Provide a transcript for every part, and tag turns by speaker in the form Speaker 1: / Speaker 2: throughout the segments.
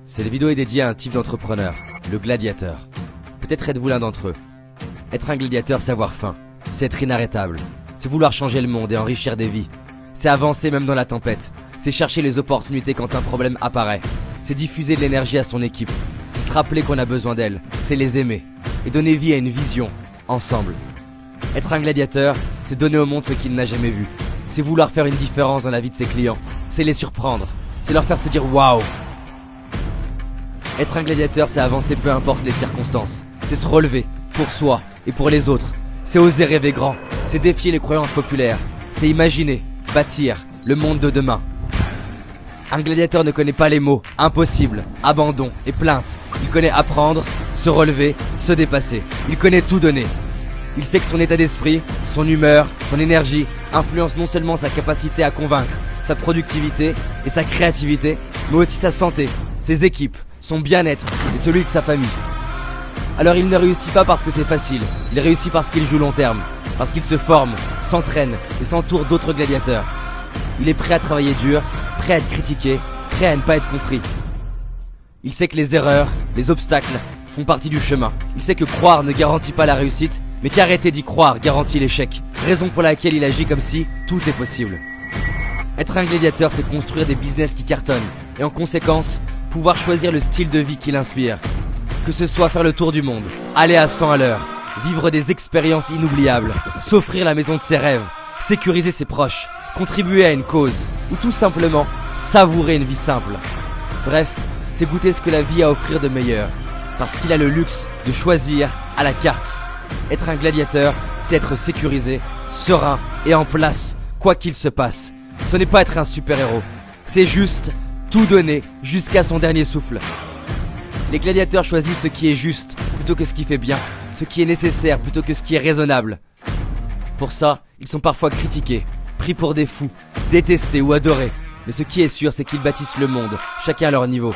Speaker 1: Cette vidéo est dédiée à un type d'entrepreneur, le gladiateur. Peut-être êtes-vous l'un d'entre eux. Être un gladiateur, c'est avoir faim, c'est être inarrêtable, c'est vouloir changer le monde et enrichir des vies. C'est avancer même dans la tempête, c'est chercher les opportunités quand un problème apparaît. C'est diffuser de l'énergie à son équipe, c'est se rappeler qu'on a besoin d'elle, c'est les aimer et donner vie à une vision, ensemble. Être un gladiateur, c'est donner au monde ce qu'il n'a jamais vu. C'est vouloir faire une différence dans la vie de ses clients, c'est les surprendre, c'est leur faire se dire waouh. Être un gladiateur, c'est avancer peu importe les circonstances. C'est se relever, pour soi et pour les autres. C'est oser rêver grand, c'est défier les croyances populaires. C'est imaginer, bâtir le monde de demain. Un gladiateur ne connaît pas les mots impossible, abandon et plainte. Il connaît apprendre, se relever, se dépasser. Il connaît tout donner. Il sait que son état d'esprit, son humeur, son énergie influencent non seulement sa capacité à convaincre, sa productivité et sa créativité, mais aussi sa santé, ses équipes, son bien-être et celui de sa famille. Alors il ne réussit pas parce que c'est facile, il réussit parce qu'il joue long terme, parce qu'il se forme, s'entraîne et s'entoure d'autres gladiateurs. Il est prêt à travailler dur, prêt à être critiqué, prêt à ne pas être compris. Il sait que les erreurs, les obstacles font partie du chemin. Il sait que croire ne garantit pas la réussite, mais qu'arrêter d'y croire garantit l'échec. Raison pour laquelle il agit comme si tout est possible. Être un gladiateur, c'est construire des business qui cartonnent et en conséquence, pouvoir choisir le style de vie qui l'inspire. Que ce soit faire le tour du monde, aller à 100 à l'heure, vivre des expériences inoubliables, s'offrir la maison de ses rêves, sécuriser ses proches, contribuer à une cause ou tout simplement savourer une vie simple. Bref, c'est goûter ce que la vie a à offrir de meilleur parce qu'il a le luxe de choisir à la carte. Être un gladiateur, c'est être sécurisé, serein et en place, quoi qu'il se passe. Ce n'est pas être un super-héros, c'est juste tout donner jusqu'à son dernier souffle. Les gladiateurs choisissent ce qui est juste plutôt que ce qui fait bien, ce qui est nécessaire plutôt que ce qui est raisonnable. Pour ça, ils sont parfois critiqués, pris pour des fous, détestés ou adorés. Mais ce qui est sûr, c'est qu'ils bâtissent le monde, chacun à leur niveau.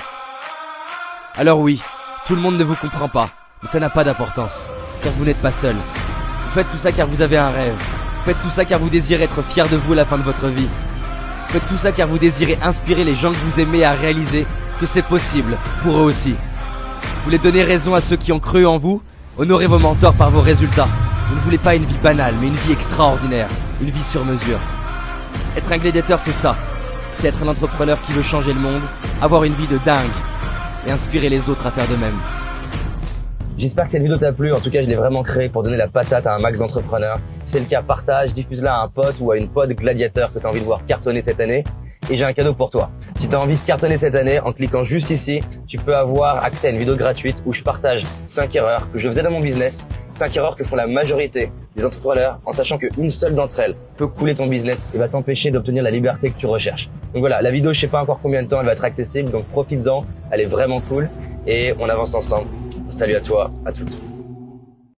Speaker 1: Alors oui, tout le monde ne vous comprend pas, mais ça n'a pas d'importance, car vous n'êtes pas seul. Vous faites tout ça car vous avez un rêve. Vous faites tout ça car vous désirez être fier de vous à la fin de votre vie. Vous faites tout ça car vous désirez inspirer les gens que vous aimez à réaliser que c'est possible pour eux aussi. Vous voulez donner raison à ceux qui ont cru en vous, honorez vos mentors par vos résultats. Vous ne voulez pas une vie banale, mais une vie extraordinaire, une vie sur mesure. Être un gladiateur, c'est ça. C'est être un entrepreneur qui veut changer le monde, avoir une vie de dingue et inspirer les autres à faire de même. J'espère que cette vidéo t'a plu. En tout cas, je l'ai vraiment créée pour donner la patate à un max d'entrepreneurs. Si c'est le cas, partage, diffuse-la à un pote ou à une pote gladiateur que tu as envie de voir cartonner cette année. Et j'ai un cadeau pour toi. Si tu as envie de cartonner cette année, en cliquant juste ici, tu peux avoir accès à une vidéo gratuite où je partage 5 erreurs que je faisais dans mon business, 5 erreurs que font la majorité des entrepreneurs en sachant qu'une seule d'entre elles peut couler ton business et va t'empêcher d'obtenir la liberté que tu recherches. Donc voilà, la vidéo, je sais pas encore combien de temps elle va être accessible, donc profites-en, elle est vraiment cool et on avance ensemble. Salut à toi, à toutes.